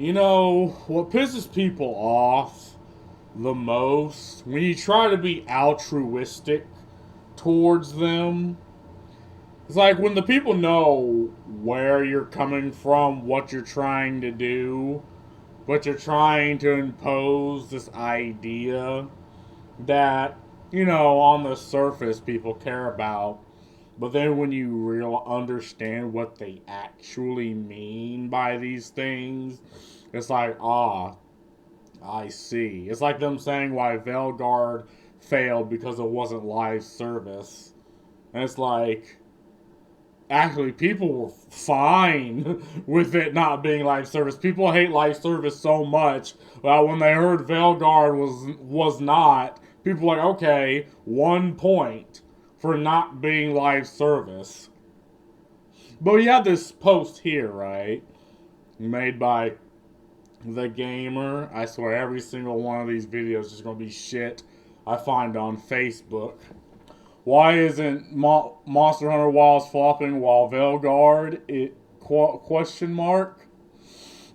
You know, what pisses people off the most when you try to be altruistic towards them, it's like when the people know where you're coming from, what you're trying to do, but you're trying to impose this idea that, on the surface people care about. But then when you real understand what they actually mean by these things, it's like, I see. It's like them saying why Veilguard failed because it wasn't live service. And it's like, actually, people were fine with it not being live service. People hate live service so much that when they heard Veilguard was not, people were like, okay, 1 point for not being live service. But we have this post here, right? Made by the gamer. I swear every single one of these videos is gonna be shit I find on Facebook. Why isn't Monster Hunter Wilds flopping while Veilguard it question mark?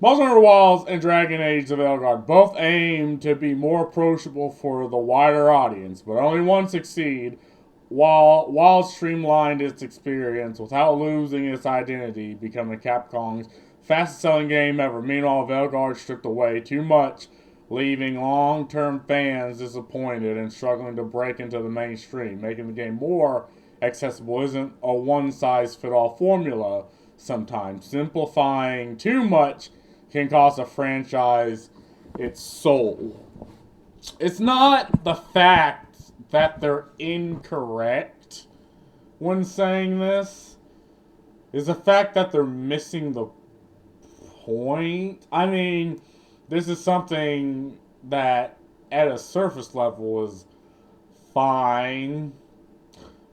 Monster Hunter Wilds and Dragon Age of Veilguard both aim to be more approachable for the wider audience, but only one succeed. While Wild streamlined its experience without losing its identity, becoming Capcom's fastest selling game ever. Meanwhile, Veilguard stripped away too much, leaving long term fans disappointed and struggling to break into the mainstream. Making the game more accessible isn't a one size fit all formula sometimes. Simplifying too much can cost a franchise its soul. It's not the fact that they're incorrect when saying this, is the fact that they're missing the point. I mean, this is something that at a surface level is fine.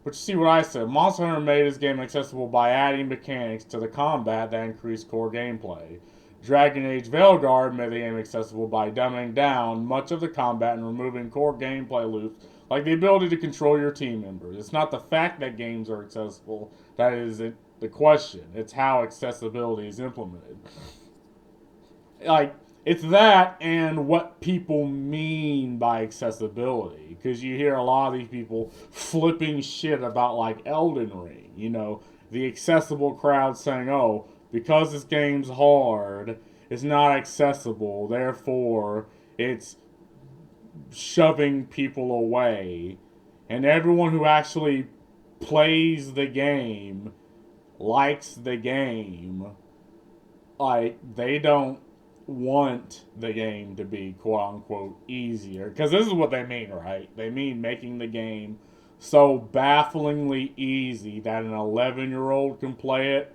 But you see what I said. Monster Hunter made this game accessible by adding mechanics to the combat that increase core gameplay. Dragon Age Veilguard made the game accessible by dumbing down much of the combat and removing core gameplay loops like the ability to control your team members. It's not the fact that games are accessible that is the question. It's how accessibility is implemented. Like, it's that and what people mean by accessibility. Because you hear a lot of these people flipping shit about, like, Elden Ring. The accessible crowd saying, oh, because this game's hard, it's not accessible, therefore it's shoving people away. And everyone who actually plays the game, likes the game, like, they don't want the game to be quote unquote easier. Because this is what they mean, right? They mean making the game so bafflingly easy that an 11-year-old can play it.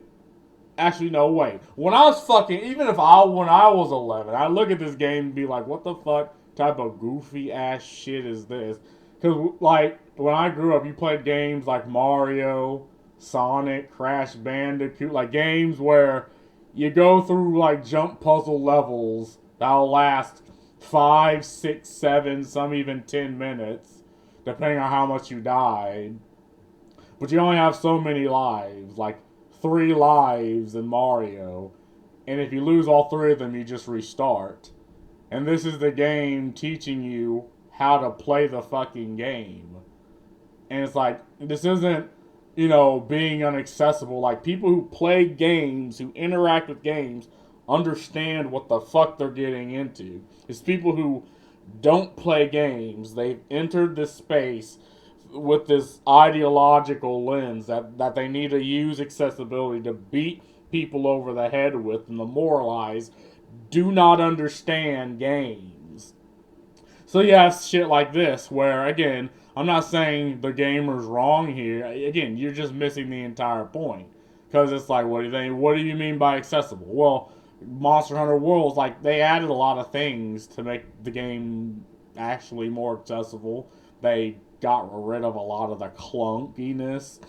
Actually, no, wait. When I was fucking, even if when I was 11, I look at this game and be like, what the fuck type of goofy ass shit is this? Because, like, when I grew up, you played games like Mario, Sonic, Crash Bandicoot, like games where you go through, like, jump puzzle levels that'll last 5, 6, 7, some even 10 minutes, depending on how much you died. But you only have so many lives, like 3 lives in Mario. And if you lose all 3 of them, you just restart. And this is the game teaching you how to play the fucking game. And it's like, this isn't, being inaccessible. Like, people who play games, who interact with games, understand what the fuck they're getting into. It's people who don't play games. They've entered this space with this ideological lens that they need to use accessibility to beat people over the head with and demoralize, do not understand games. So you have shit like this where, again, I'm not saying the gamer's wrong here. Again, you're just missing the entire point. Because it's like, what do you mean by accessible? Well, Monster Hunter Worlds, like, they added a lot of things to make the game actually more accessible. They got rid of a lot of the clunkiness.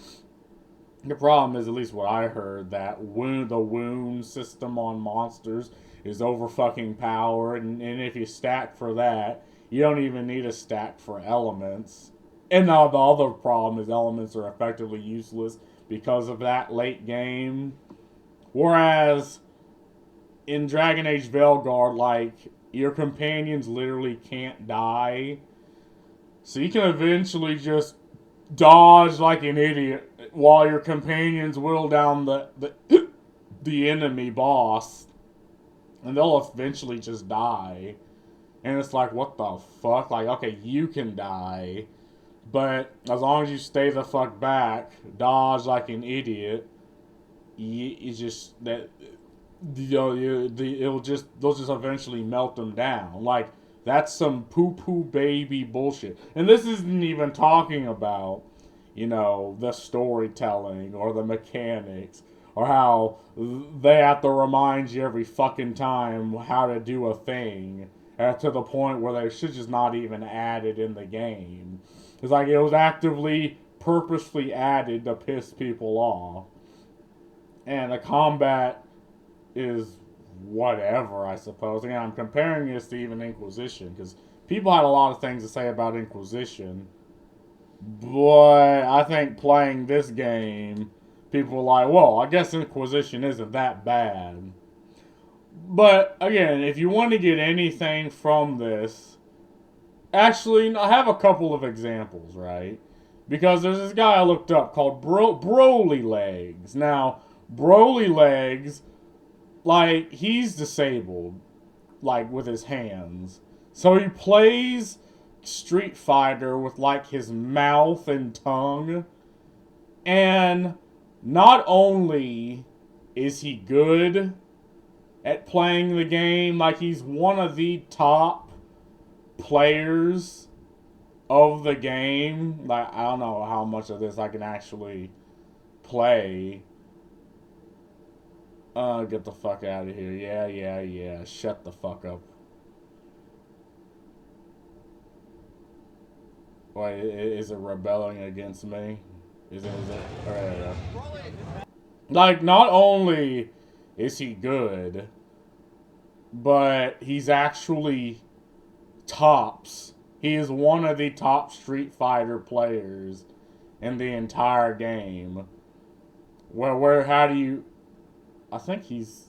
The problem is, at least what I heard, that the wound system on monsters is over fucking powered, and if you stack for that, you don't even need a stack for elements. And now the other problem is elements are effectively useless because of that late game. Whereas in Dragon Age Veilguard, like, your companions literally can't die. So you can eventually just dodge like an idiot while your companions whittle down the enemy boss. And they'll eventually just die. And it's like, what the fuck? Like, okay, you can die. But as long as you stay the fuck back, dodge like an idiot, you just that they'll just eventually melt them down. Like that's some poo poo baby bullshit. And this isn't even talking about the storytelling or the mechanics or how they have to remind you every fucking time how to do a thing to the point where they should just not even add it in the game. It's like it was actively, purposefully added to piss people off. And the combat is whatever, I suppose. Again, I'm comparing this to even Inquisition, because people had a lot of things to say about Inquisition. But I think playing this game, people were like, well, I guess Inquisition isn't that bad. But, again, if you want to get anything from this, actually, I have a couple of examples, right? Because there's this guy I looked up called Broly Legs. Now, Broly Legs, like, he's disabled, like, with his hands. So he plays Street Fighter with, like, his mouth and tongue. And not only is he good at playing the game, like, he's one of the top players of the game. Like, I don't know how much of this I can actually play. Get the fuck out of here. Yeah. Shut the fuck up. Wait, is it rebelling against me? Is it? Alright. Like, not only is he good, but he's actually tops. He is one of the top Street Fighter players in the entire game. How do you... I think he's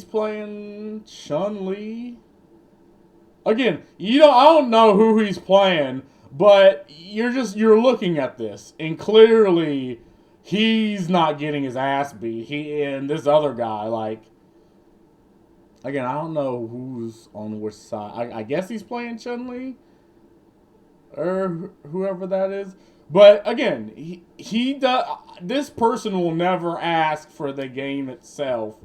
playing Chun-Li. Again, I don't know who he's playing, but you're looking at this, and clearly he's not getting his ass beat. He and this other guy, like, again, I don't know who's on which side. I guess he's playing Chun-Li or whoever that is. But again, this person will never ask for the game itself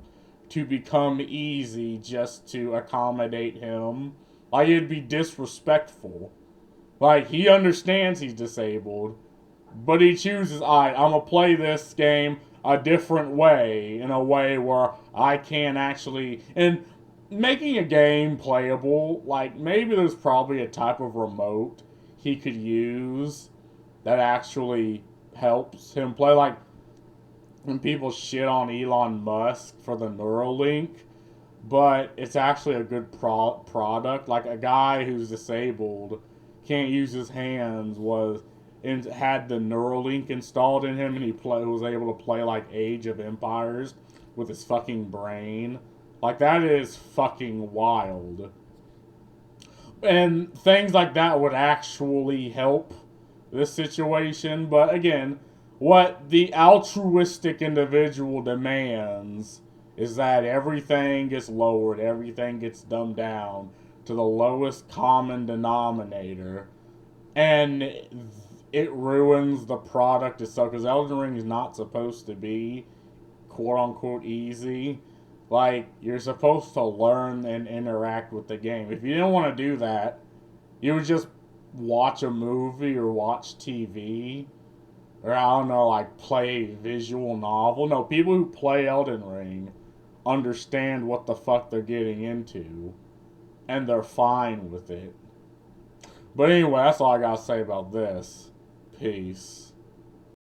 to become easy just to accommodate him. Like, it'd be disrespectful. Like, he understands he's disabled, but he chooses, I'm gonna play this game a different way, in a way where I can actually... And making a game playable, like, maybe there's probably a type of remote he could use that actually helps him play. Like, when people shit on Elon Musk for the Neuralink, but it's actually a good product. Like, a guy who's disabled, can't use his hands, had the Neuralink installed in him, and he was able to play, like, Age of Empires with his fucking brain. Like, that is fucking wild. And things like that would actually help this situation. But again, what the altruistic individual demands is that everything gets lowered, everything gets dumbed down to the lowest common denominator, and it ruins the product itself, because Elden Ring is not supposed to be quote-unquote easy. Like, you're supposed to learn and interact with the game. If you didn't want to do that, you would just watch a movie or watch TV, or I don't know, like, play a visual novel. No, people who play Elden Ring understand what the fuck they're getting into, and they're fine with it. But anyway, that's all I gotta say about this. Peace.